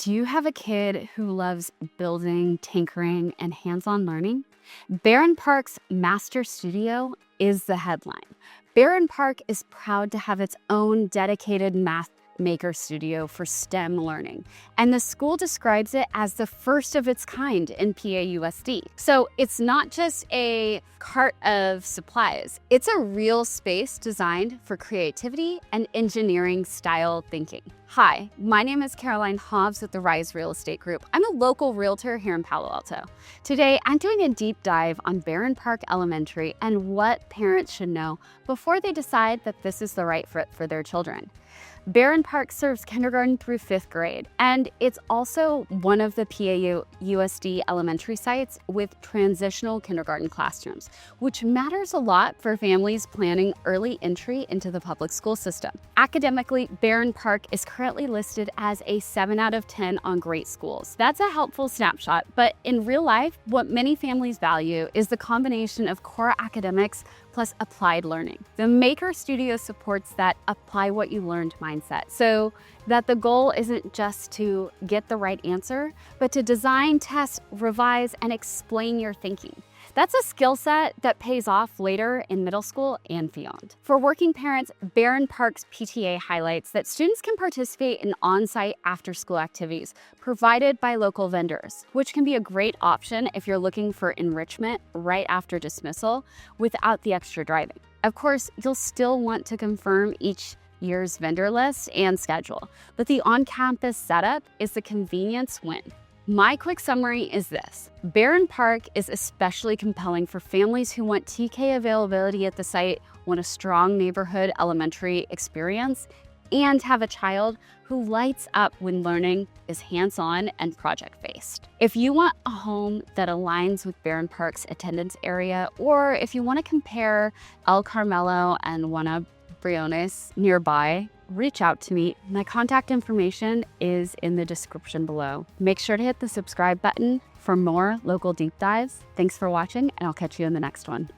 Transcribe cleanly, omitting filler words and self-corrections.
Do you have a kid who loves building, tinkering, and hands-on learning? Barron Park's Master Studio is the headline. Barron Park is proud to have its own dedicated math maker studio for STEM learning, and the school describes it as the first of its kind in PAUSD. So it's not just a cart of supplies, it's a real space designed for creativity and engineering style thinking. Hi, my name is Caroline Hobbs with the Rise Real Estate Group. I'm a local realtor here in Palo Alto. Today, I'm doing a deep dive on Barron Park Elementary and what parents should know before they decide that this is the right fit for their children. Barron Park serves kindergarten through 5th grade, and it's also one of the PAUSD elementary sites with transitional kindergarten classrooms, which matters a lot for families planning early entry into the public school system. Academically, Barron Park is currently listed as a 7 out of 10 on GreatSchools. That's a helpful snapshot, but in real life, what many families value is the combination of core academics plus applied learning. The Maker Studio supports that apply what you learned mindset, so that the goal isn't just to get the right answer, but to design, test, revise, and explain your thinking. That's a skill set that pays off later in middle school and beyond. For working parents, Barron Park's PTA highlights that students can participate in on-site after-school activities provided by local vendors, which can be a great option if you're looking for enrichment right after dismissal without the extra driving. Of course, you'll still want to confirm each year's vendor list and schedule, but the on-campus setup is the convenience win. My quick summary is this. Barron Park is especially compelling for families who want TK availability at the site, want a strong neighborhood elementary experience, and have a child who lights up when learning is hands-on and project-based. If you want a home that aligns with Barron Park's attendance area, or if you want to compare El Carmelo and Juana Briones nearby, reach out to me. My contact information is in the description below. Make sure to hit the subscribe button for more local deep dives. Thanks for watching, and I'll catch you in the next one.